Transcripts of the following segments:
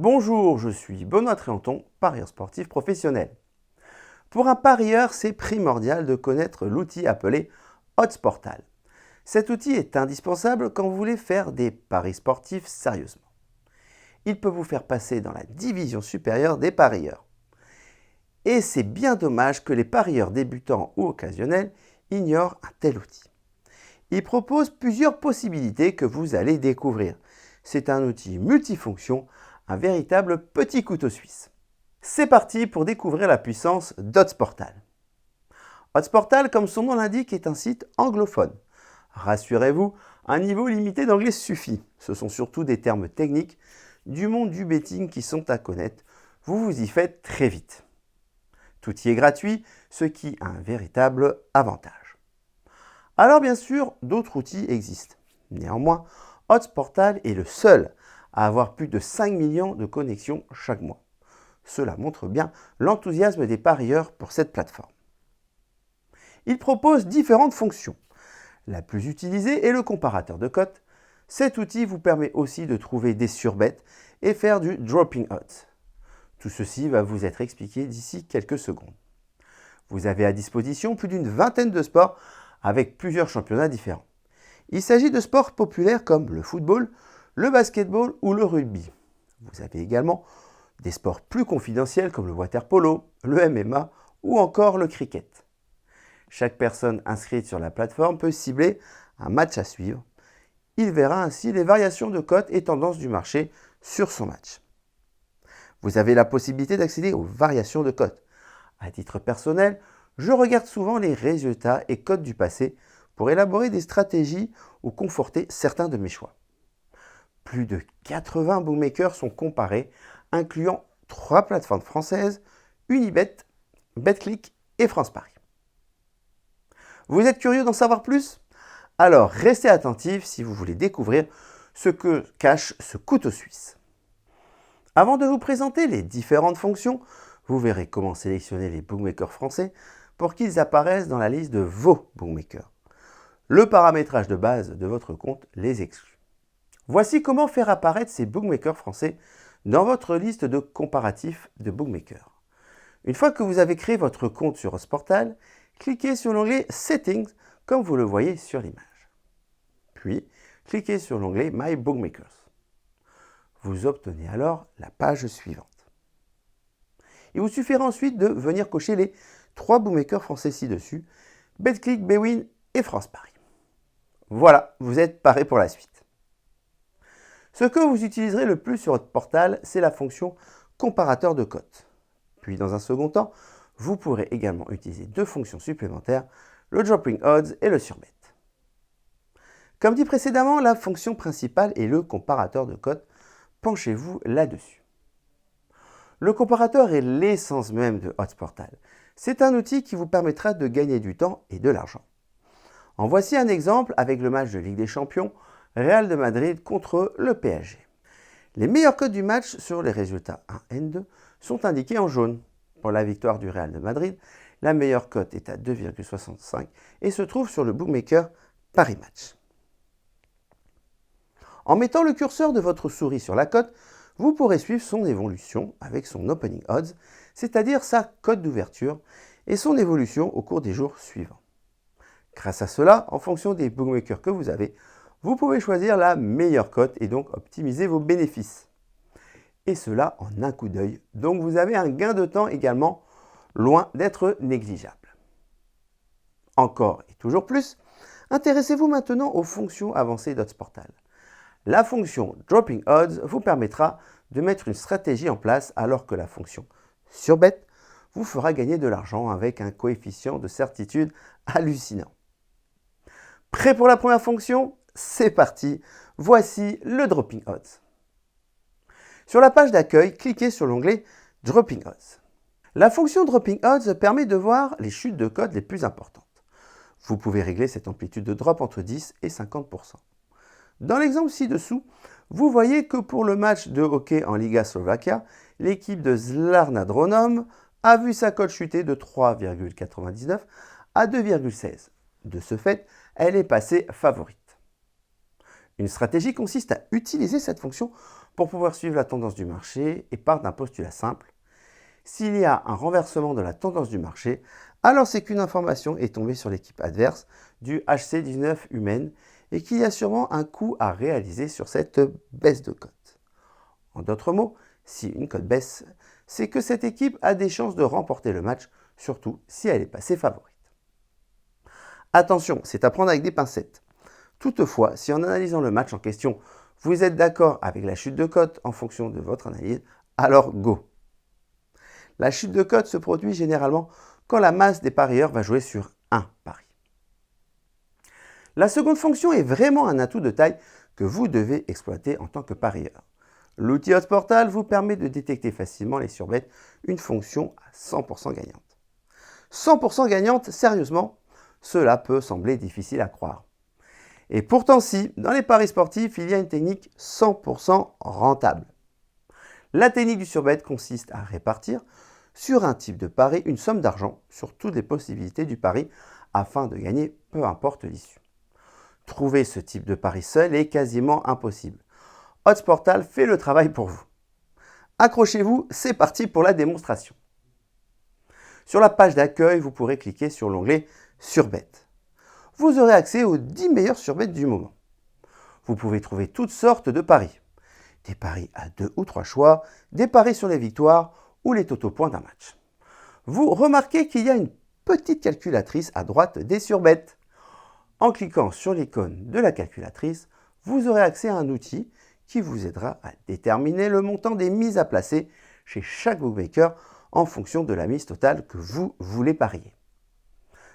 Bonjour, je suis Benoît Tréanton, parieur sportif professionnel. Pour un parieur, c'est primordial de connaître l'outil appelé OddsPortal. Cet outil est indispensable quand vous voulez faire des paris sportifs sérieusement. Il peut vous faire passer dans la division supérieure des parieurs. Et c'est bien dommage que les parieurs débutants ou occasionnels ignorent un tel outil. Il propose plusieurs possibilités que vous allez découvrir. C'est un outil multifonction, un véritable petit couteau suisse. C'est parti pour découvrir la puissance d'OddsPortal. OddsPortal, comme son nom l'indique, est un site anglophone. Rassurez-vous, un niveau limité d'anglais suffit. Ce sont surtout des termes techniques du monde du betting qui sont à connaître. Vous vous y faites très vite. Tout y est gratuit, ce qui a un véritable avantage. Alors bien sûr, d'autres outils existent. Néanmoins, OddsPortal est le seul à avoir plus de 5 millions de connexions chaque mois. Cela montre bien l'enthousiasme des parieurs pour cette plateforme. Il propose différentes fonctions. La plus utilisée est le comparateur de cotes. Cet outil vous permet aussi de trouver des surbets et faire du dropping odds. Tout ceci va vous être expliqué d'ici quelques secondes. Vous avez à disposition plus d'une vingtaine de sports avec plusieurs championnats différents. Il s'agit de sports populaires comme le football, le basketball ou le rugby. Vous avez également des sports plus confidentiels comme le water-polo, le MMA ou encore le cricket. Chaque personne inscrite sur la plateforme peut cibler un match à suivre. Il verra ainsi les variations de cotes et tendances du marché sur son match. Vous avez la possibilité d'accéder aux variations de cotes. À titre personnel, je regarde souvent les résultats et cotes du passé pour élaborer des stratégies ou conforter certains de mes choix. Plus de 80 bookmakers sont comparés, incluant 3 plateformes françaises, Unibet, Betclic et France Paris. Vous êtes curieux d'en savoir plus? Alors restez attentifs si vous voulez découvrir ce que cache ce couteau suisse. Avant de vous présenter les différentes fonctions, vous verrez comment sélectionner les bookmakers français pour qu'ils apparaissent dans la liste de vos bookmakers. Le paramétrage de base de votre compte les exclut. Voici comment faire apparaître ces bookmakers français dans votre liste de comparatifs de bookmakers. Une fois que vous avez créé votre compte sur OddsPortal, cliquez sur l'onglet Settings comme vous le voyez sur l'image. Puis, cliquez sur l'onglet My Bookmakers. Vous obtenez alors la page suivante. Il vous suffira ensuite de venir cocher les 3 bookmakers français ci-dessus, Betclic, Bwin et France Paris. Voilà, vous êtes paré pour la suite. Ce que vous utiliserez le plus sur votre portal, c'est la fonction comparateur de cotes. Puis dans un second temps, vous pourrez également utiliser 2 fonctions supplémentaires, le dropping odds et le surbet. Comme dit précédemment, la fonction principale est le comparateur de cotes. Penchez-vous là-dessus. Le comparateur est l'essence même de OddsPortal. C'est un outil qui vous permettra de gagner du temps et de l'argent. En voici un exemple avec le match de Ligue des Champions, Real de Madrid contre le PSG. Les meilleures cotes du match sur les résultats 1 et 2 sont indiquées en jaune. Pour la victoire du Real de Madrid, la meilleure cote est à 2,65 et se trouve sur le bookmaker Paris Match. En mettant le curseur de votre souris sur la cote, vous pourrez suivre son évolution avec son opening odds, c'est-à-dire sa cote d'ouverture, et son évolution au cours des jours suivants. Grâce à cela, en fonction des bookmakers que vous avez, vous pouvez choisir la meilleure cote et donc optimiser vos bénéfices. Et cela en un coup d'œil, donc vous avez un gain de temps également loin d'être négligeable. Encore et toujours plus, intéressez-vous maintenant aux fonctions avancées d'OddsPortal. La fonction Dropping Odds vous permettra de mettre une stratégie en place alors que la fonction Surbet vous fera gagner de l'argent avec un coefficient de certitude hallucinant. Prêt pour la première fonction? C'est parti, voici le Dropping Odds. Sur la page d'accueil, cliquez sur l'onglet Dropping Odds. La fonction Dropping Odds permet de voir les chutes de cotes les plus importantes. Vous pouvez régler cette amplitude de drop entre 10 et 50%. Dans l'exemple ci-dessous, vous voyez que pour le match de hockey en Liga Slovakia, l'équipe de Zlarna Dronom a vu sa cote chuter de 3,99 à 2,16. De ce fait, elle est passée favorite. Une stratégie consiste à utiliser cette fonction pour pouvoir suivre la tendance du marché et part d'un postulat simple. S'il y a un renversement de la tendance du marché, alors c'est qu'une information est tombée sur l'équipe adverse du HC19 humaine et qu'il y a sûrement un coup à réaliser sur cette baisse de cote. En d'autres mots, si une cote baisse, c'est que cette équipe a des chances de remporter le match, surtout si elle est passée favorite. Attention, c'est à prendre avec des pincettes. Toutefois, si en analysant le match en question, vous êtes d'accord avec la chute de cote en fonction de votre analyse, alors go! La chute de cote se produit généralement quand la masse des parieurs va jouer sur un pari. La seconde fonction est vraiment un atout de taille que vous devez exploiter en tant que parieur. L'outil Odds Portal vous permet de détecter facilement les surbets, une fonction à 100% gagnante. 100% gagnante, sérieusement, cela peut sembler difficile à croire. Et pourtant si, dans les paris sportifs, il y a une technique 100% rentable. La technique du surbet consiste à répartir sur un type de pari une somme d'argent sur toutes les possibilités du pari afin de gagner peu importe l'issue. Trouver ce type de pari seul est quasiment impossible. Odds Portal fait le travail pour vous. Accrochez-vous, c'est parti pour la démonstration. Sur la page d'accueil, vous pourrez cliquer sur l'onglet Surbet. Vous aurez accès aux 10 meilleurs surbets du moment. Vous pouvez trouver toutes sortes de paris. Des paris à 2 ou 3 choix, des paris sur les victoires ou les totaux points d'un match. Vous remarquez qu'il y a une petite calculatrice à droite des surbets. En cliquant sur l'icône de la calculatrice, vous aurez accès à un outil qui vous aidera à déterminer le montant des mises à placer chez chaque bookmaker en fonction de la mise totale que vous voulez parier.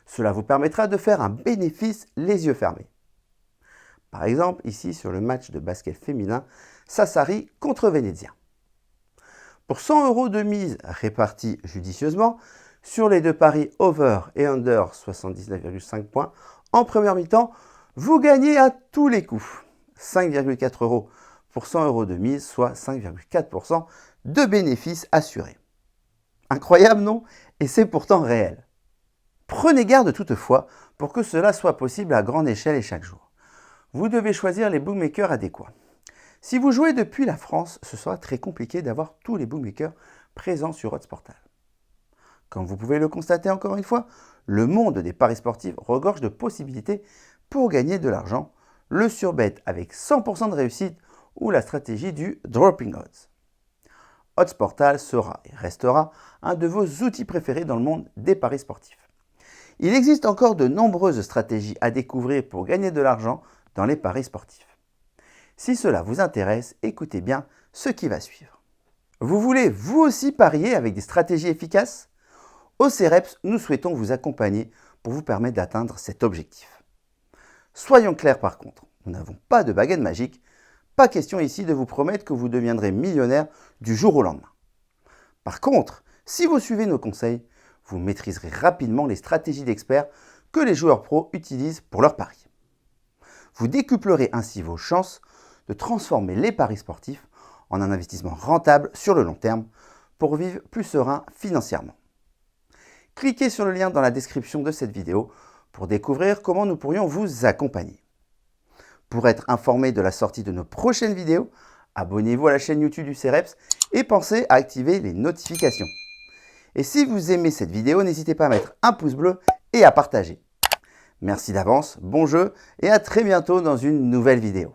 Cela vous permettra de faire un bénéfice les yeux fermés. Par exemple, ici sur le match de basket féminin, Sassari contre Venezia. Pour 100 € de mise répartis judicieusement sur les deux paris over et under 79,5 points en première mi-temps, vous gagnez à tous les coups 5,4 € pour 100 € de mise, soit 5,4% de bénéfices assurés. Incroyable, non? Et c'est pourtant réel. Prenez garde toutefois pour que cela soit possible à grande échelle et chaque jour. Vous devez choisir les bookmakers adéquats. Si vous jouez depuis la France, ce sera très compliqué d'avoir tous les bookmakers présents sur Odds Portal. Comme vous pouvez le constater encore une fois, le monde des paris sportifs regorge de possibilités pour gagner de l'argent, le surbet avec 100% de réussite ou la stratégie du dropping odds. Odds Portal sera et restera un de vos outils préférés dans le monde des paris sportifs. Il existe encore de nombreuses stratégies à découvrir pour gagner de l'argent dans les paris sportifs. Si cela vous intéresse, écoutez bien ce qui va suivre. Vous voulez vous aussi parier avec des stratégies efficaces? Au CEREPS, nous souhaitons vous accompagner pour vous permettre d'atteindre cet objectif. Soyons clairs par contre, nous n'avons pas de baguette magique, pas question ici de vous promettre que vous deviendrez millionnaire du jour au lendemain. Par contre, si vous suivez nos conseils, vous maîtriserez rapidement les stratégies d'experts que les joueurs pros utilisent pour leurs paris. Vous décuplerez ainsi vos chances de transformer les paris sportifs en un investissement rentable sur le long terme pour vivre plus serein financièrement. Cliquez sur le lien dans la description de cette vidéo pour découvrir comment nous pourrions vous accompagner. Pour être informé de la sortie de nos prochaines vidéos, abonnez-vous à la chaîne YouTube du CEREPS et pensez à activer les notifications. Et si vous aimez cette vidéo, n'hésitez pas à mettre un pouce bleu et à partager. Merci d'avance, bon jeu et à très bientôt dans une nouvelle vidéo.